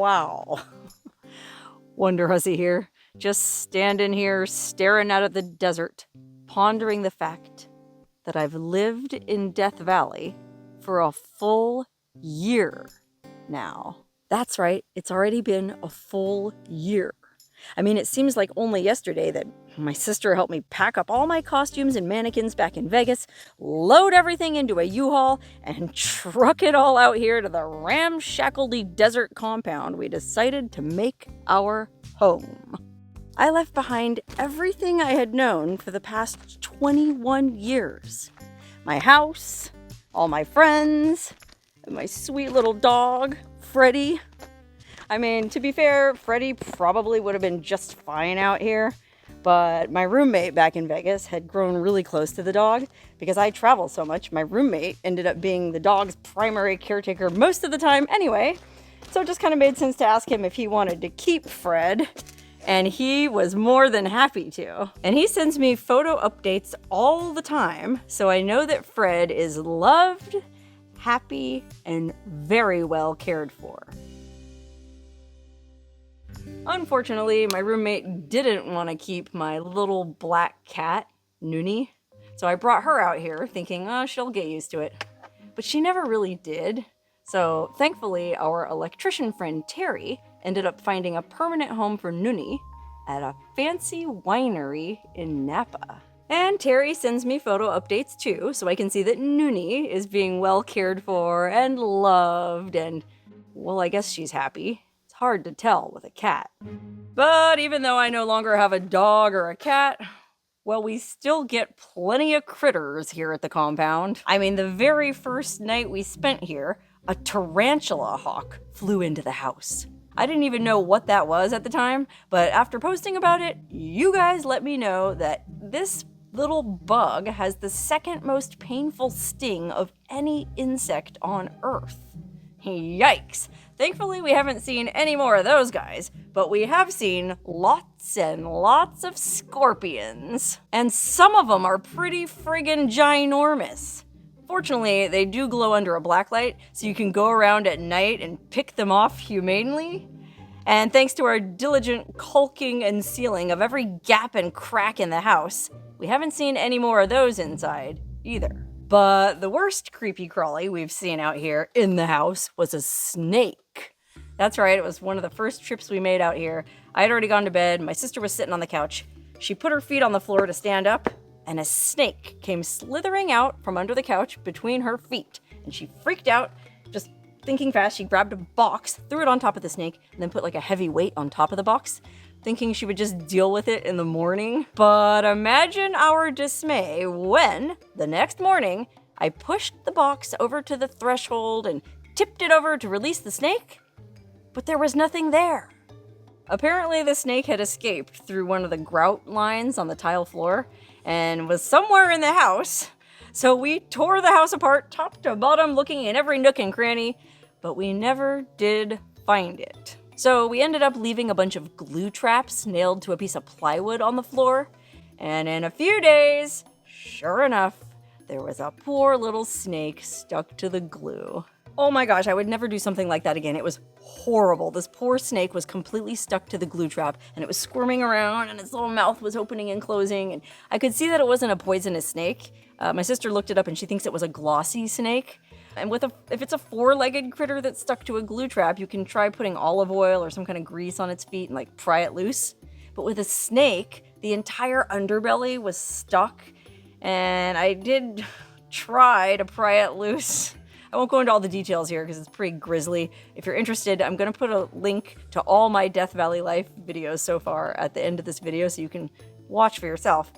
Wow. Wonderhussy here, just standing here staring out at the desert, pondering the fact that I've lived in Death Valley for a full year now. That's right, it's already been a full year. I mean, it seems like only yesterday that my sister helped me pack up all my costumes and mannequins back in Vegas, load everything into a U-Haul, and truck it all out here to the ramshackly desert compound we decided to make our home. I left behind everything I had known for the past 21 years. My house, all my friends, and my sweet little dog, Freddie. I mean, to be fair, Freddie probably would have been just fine out here, but my roommate back in Vegas had grown really close to the dog. Because I travel so much, my roommate ended up being the dog's primary caretaker most of the time anyway, so it just kind of made sense to ask him if he wanted to keep Fred, and he was more than happy to. And he sends me photo updates all the time, so I know that Fred is loved, happy, and very well cared for. Unfortunately, my roommate didn't want to keep my little black cat, Noonie, so I brought her out here thinking, oh, she'll get used to it. But she never really did. So thankfully, our electrician friend Terry ended up finding a permanent home for Noonie at a fancy winery in Napa. And Terry sends me photo updates too, so I can see that Noonie is being well cared for and loved, and, well, I guess she's happy. Hard to tell with a cat. But even though I no longer have a dog or a cat, well, we still get plenty of critters here at the compound. I mean, the very first night we spent here, a tarantula hawk flew into the house. I didn't even know what that was at the time, but after posting about it, you guys let me know that this little bug has the second most painful sting of any insect on Earth. Yikes! Thankfully, we haven't seen any more of those guys, but we have seen lots and lots of scorpions. And some of them are pretty friggin' ginormous. Fortunately, they do glow under a blacklight, so you can go around at night and pick them off humanely. And thanks to our diligent caulking and sealing of every gap and crack in the house, we haven't seen any more of those inside either. But the worst creepy crawly we've seen out here in the house was a snake. That's right, it was one of the first trips we made out here. I had already gone to bed, my sister was sitting on the couch. She put her feet on the floor to stand up, and a snake came slithering out from under the couch between her feet. And she freaked out, just thinking fast, she grabbed a box, threw it on top of the snake, and then put like a heavy weight on top of the box, thinking she would just deal with it in the morning. But imagine our dismay when, the next morning, I pushed the box over to the threshold and tipped it over to release the snake, but there was nothing there. Apparently the snake had escaped through one of the grout lines on the tile floor and was somewhere in the house. So we tore the house apart top to bottom, looking in every nook and cranny, but we never did find it. So we ended up leaving a bunch of glue traps nailed to a piece of plywood on the floor, and in a few days, sure enough, there was a poor little snake stuck to the glue. Oh my gosh, I would never do something like that again. It was horrible. This poor snake was completely stuck to the glue trap, and it was squirming around, and its little mouth was opening and closing, and I could see that it wasn't a poisonous snake. My sister looked it up, and she thinks it was a glossy snake. And if it's a four-legged critter that's stuck to a glue trap, you can try putting olive oil or some kind of grease on its feet and like pry it loose. But with a snake, the entire underbelly was stuck, and I did try to pry it loose. I won't go into all the details here because it's pretty grisly. If you're interested, I'm going to put a link to all my Death Valley Life videos so far at the end of this video so you can watch for yourself.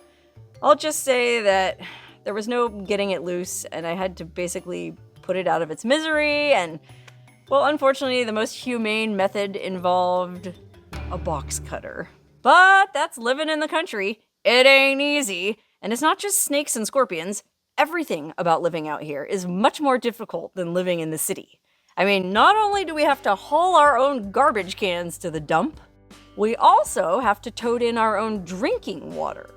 I'll just say that there was no getting it loose, and I had to basically put it out of its misery, and, well, unfortunately, the most humane method involved a box cutter. But that's living in the country. It ain't easy. And it's not just snakes and scorpions. Everything about living out here is much more difficult than living in the city. I mean, not only do we have to haul our own garbage cans to the dump, we also have to tote in our own drinking water.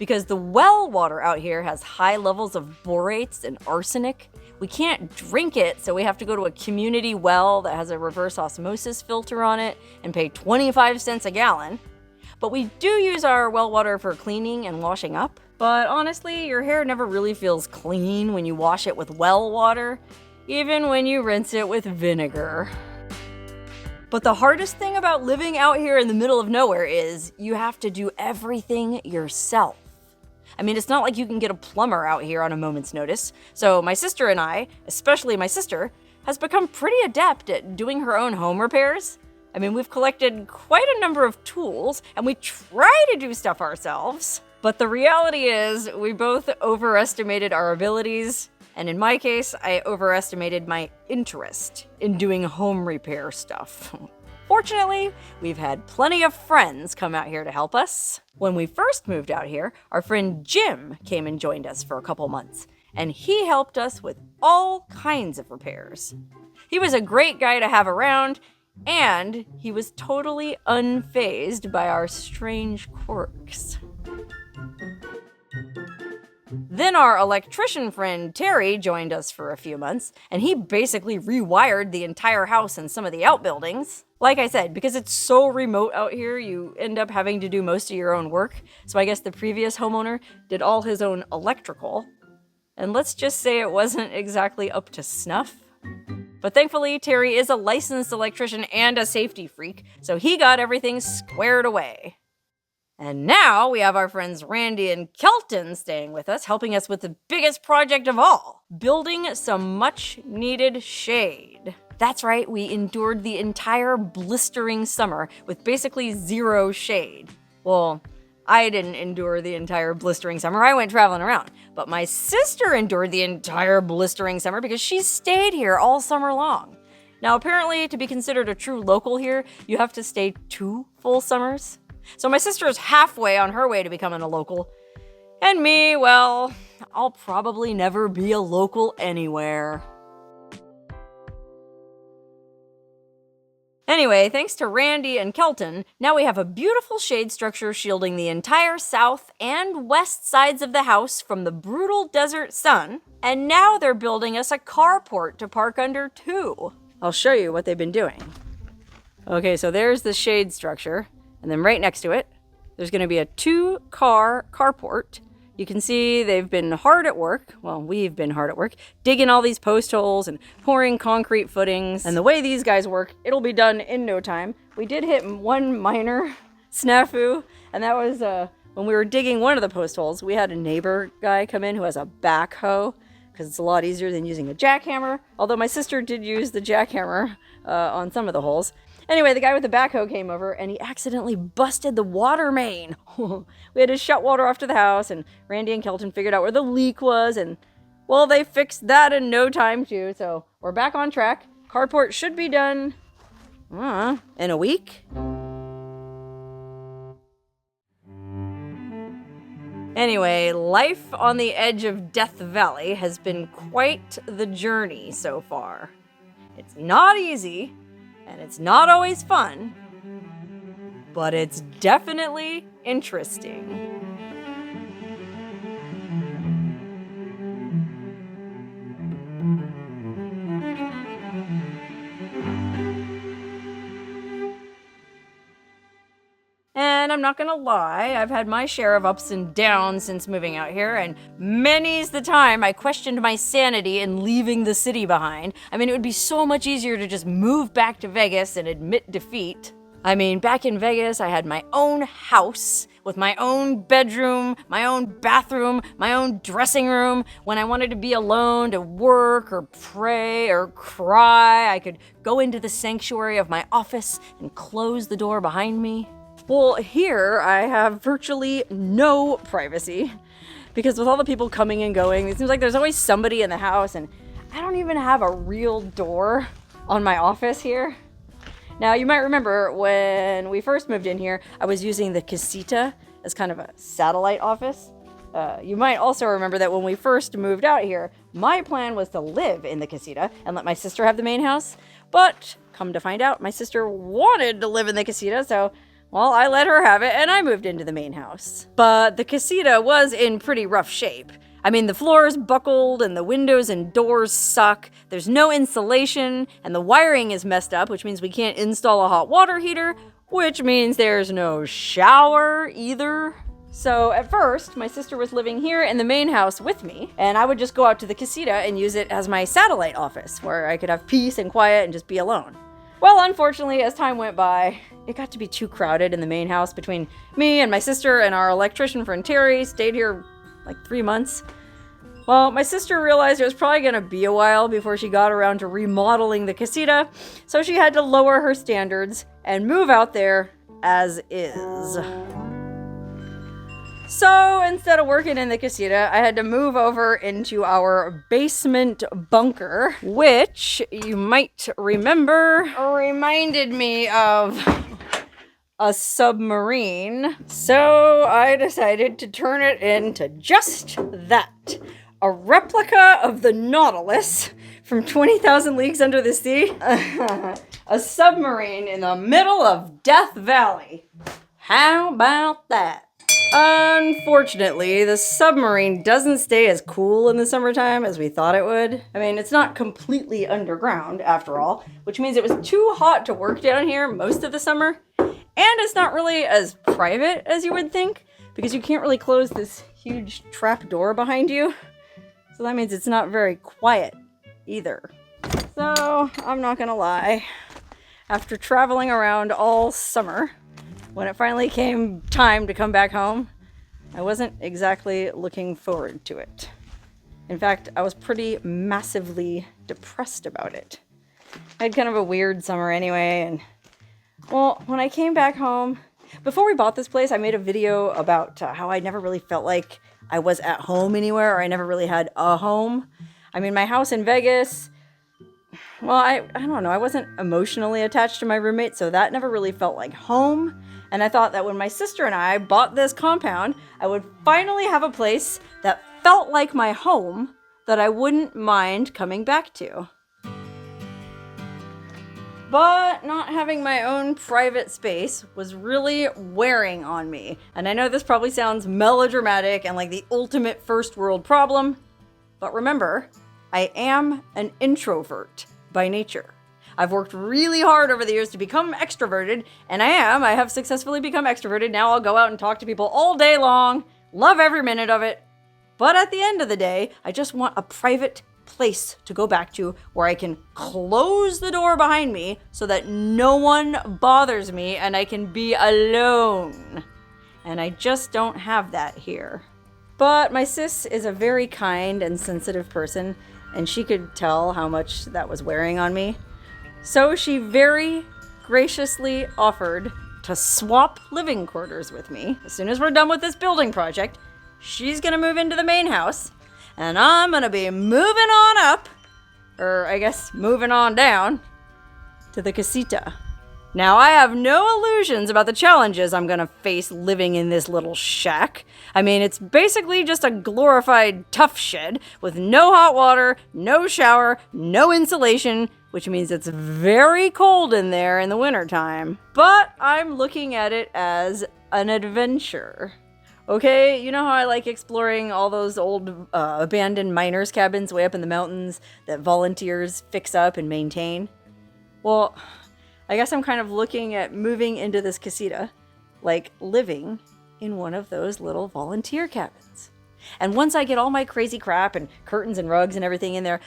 because the well water out here has high levels of borates and arsenic. We can't drink it, so we have to go to a community well that has a reverse osmosis filter on it and pay 25 cents a gallon. But we do use our well water for cleaning and washing up. But honestly, your hair never really feels clean when you wash it with well water, even when you rinse it with vinegar. But the hardest thing about living out here in the middle of nowhere is you have to do everything yourself. I mean, it's not like you can get a plumber out here on a moment's notice. So my sister and I, especially my sister, has become pretty adept at doing her own home repairs. I mean, we've collected quite a number of tools, and we try to do stuff ourselves. But the reality is, we both overestimated our abilities, and in my case, I overestimated my interest in doing home repair stuff. Fortunately, we've had plenty of friends come out here to help us. When we first moved out here, our friend Jim came and joined us for a couple months, and he helped us with all kinds of repairs. He was a great guy to have around, and he was totally unfazed by our strange quirks. Then our electrician friend Terry joined us for a few months, and he basically rewired the entire house and some of the outbuildings. Like I said, because it's so remote out here, you end up having to do most of your own work. So I guess the previous homeowner did all his own electrical. And let's just say it wasn't exactly up to snuff. But thankfully, Terry is a licensed electrician and a safety freak, so he got everything squared away. And now we have our friends Randy and Kelton staying with us, helping us with the biggest project of all, building some much-needed shade. That's right, we endured the entire blistering summer with basically zero shade. Well, I didn't endure the entire blistering summer, I went traveling around. But my sister endured the entire blistering summer because she stayed here all summer long. Now apparently, to be considered a true local here, you have to stay 2 full summers. So my sister is halfway on her way to becoming a local. And me, well, I'll probably never be a local anywhere. Anyway, thanks to Randy and Kelton, now we have a beautiful shade structure shielding the entire south and west sides of the house from the brutal desert sun. And now they're building us a carport to park under too. I'll show you what they've been doing. Okay, so there's the shade structure. And then right next to it, there's going to be a 2-car carport. You can see they've been hard at work. Well, we've been hard at work, digging all these post holes and pouring concrete footings. And the way these guys work, it'll be done in no time. We did hit one minor snafu, and that was when we were digging one of the post holes. We had a neighbor guy come in who has a backhoe, because it's a lot easier than using a jackhammer. Although my sister did use the jackhammer on some of the holes. Anyway, the guy with the backhoe came over and he accidentally busted the water main. We had to shut water off to the house, and Randy and Kelton figured out where the leak was, and well, they fixed that in no time too. So we're back on track. Carport should be done in a week. Anyway, life on the edge of Death Valley has been quite the journey so far. It's not easy. And it's not always fun, but it's definitely interesting. And I'm not gonna lie, I've had my share of ups and downs since moving out here, and many's the time I questioned my sanity in leaving the city behind. I mean, it would be so much easier to just move back to Vegas and admit defeat. I mean, back in Vegas, I had my own house with my own bedroom, my own bathroom, my own dressing room. When I wanted to be alone to work or pray or cry, I could go into the sanctuary of my office and close the door behind me. Well, here I have virtually no privacy because with all the people coming and going, it seems like there's always somebody in the house, and I don't even have a real door on my office here. Now, you might remember when we first moved in here, I was using the Casita as kind of a satellite office. You might also remember that when we first moved out here, my plan was to live in the Casita and let my sister have the main house. But come to find out, my sister wanted to live in the Casita, so Well, I let her have it and I moved into the main house. But the Casita was in pretty rough shape. I mean, the floor's buckled and the windows and doors suck. There's no insulation and the wiring is messed up, which means we can't install a hot water heater, which means there's no shower either. So at first, my sister was living here in the main house with me, and I would just go out to the Casita and use it as my satellite office, where I could have peace and quiet and just be alone. Well, unfortunately, as time went by, it got to be too crowded in the main house between me and my sister, and our electrician friend Terry stayed here like 3 months. Well, my sister realized it was probably going to be a while before she got around to remodeling the Casita, so she had to lower her standards and move out there as is. So instead of working in the Casita, I had to move over into our basement bunker, which you might remember reminded me of a submarine. So I decided to turn it into just that. A replica of the Nautilus from 20,000 Leagues Under the Sea. A submarine in the middle of Death Valley. How about that? Unfortunately, the submarine doesn't stay as cool in the summertime as we thought it would. I mean, it's not completely underground, after all, which means it was too hot to work down here most of the summer. And it's not really as private as you would think, because you can't really close this huge trap door behind you. So that means it's not very quiet either. So, I'm not gonna lie. After traveling around all summer, when it finally came time to come back home, I wasn't exactly looking forward to it. In fact, I was pretty massively depressed about it. I had kind of a weird summer anyway, and well, when I came back home, before we bought this place, I made a video about how I never really felt like I was at home anywhere, or I never really had a home. I mean, my house in Vegas, well, I don't know, I wasn't emotionally attached to my roommate, so that never really felt like home. And I thought that when my sister and I bought this compound, I would finally have a place that felt like my home that I wouldn't mind coming back to. But not having my own private space was really wearing on me. And I know this probably sounds melodramatic and like the ultimate first world problem, but remember, I am an introvert by nature. I've worked really hard over the years to become extroverted, and I have successfully become extroverted. Now I'll go out and talk to people all day long, love every minute of it. But at the end of the day, I just want a private place to go back to where I can close the door behind me so that no one bothers me and I can be alone. And I just don't have that here. But my sis is a very kind and sensitive person, and she could tell how much that was wearing on me. So she very graciously offered to swap living quarters with me. As soon as we're done with this building project, she's gonna move into the main house, and I'm gonna be moving on up, or I guess moving on down, to the Casita. Now, I have no illusions about the challenges I'm gonna face living in this little shack. I mean, it's basically just a glorified tough shed with no hot water, no shower, no insulation, which means it's very cold in there in the wintertime. But I'm looking at it as an adventure. Okay, you know how I like exploring all those old abandoned miners' cabins way up in the mountains that volunteers fix up and maintain? Well, I guess I'm kind of looking at moving into this Casita, like living in one of those little volunteer cabins. And once I get all my crazy crap and curtains and rugs and everything in there,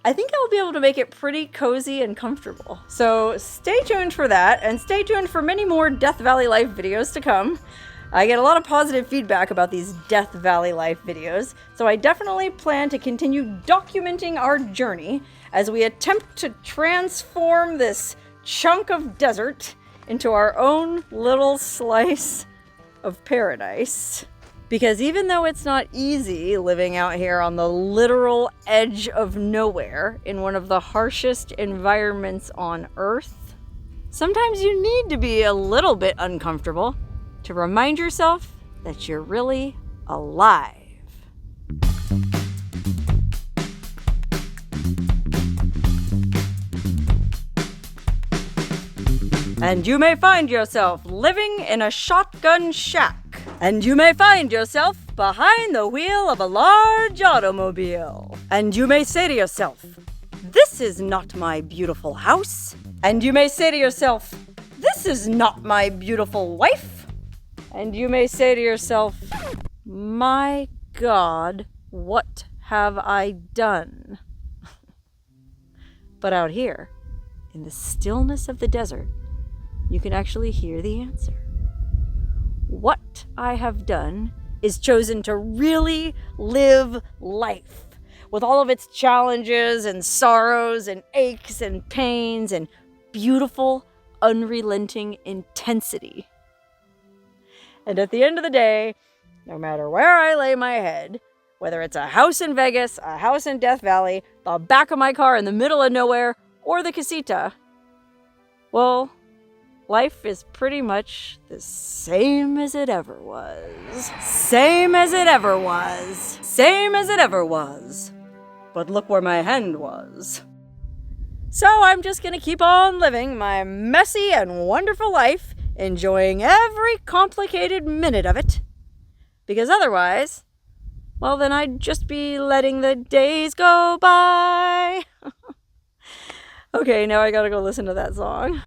I think I'll be able to make it pretty cozy and comfortable. So stay tuned for that, and stay tuned for many more Death Valley Life videos to come. I get a lot of positive feedback about these Death Valley Life videos, so I definitely plan to continue documenting our journey as we attempt to transform this chunk of desert into our own little slice of paradise. Because even though it's not easy living out here on the literal edge of nowhere in one of the harshest environments on Earth, sometimes you need to be a little bit uncomfortable to remind yourself that you're really alive. And you may find yourself living in a shotgun shack. And you may find yourself behind the wheel of a large automobile. And you may say to yourself, "This is not my beautiful house." And you may say to yourself, "This is not my beautiful wife." And you may say to yourself, "My God, what have I done?" But out here, in the stillness of the desert, you can actually hear the answer. What I have done is chosen to really live life with all of its challenges and sorrows and aches and pains and beautiful, unrelenting intensity. And at the end of the day, no matter where I lay my head, whether it's a house in Vegas, a house in Death Valley, the back of my car in the middle of nowhere, or the Casita, well, life is pretty much the same as it ever was. Same as it ever was. Same as it ever was. But look where my hand was. So I'm just gonna keep on living my messy and wonderful life, enjoying every complicated minute of it. Because otherwise, well, then I'd just be letting the days go by. Okay, now I gotta go listen to that song.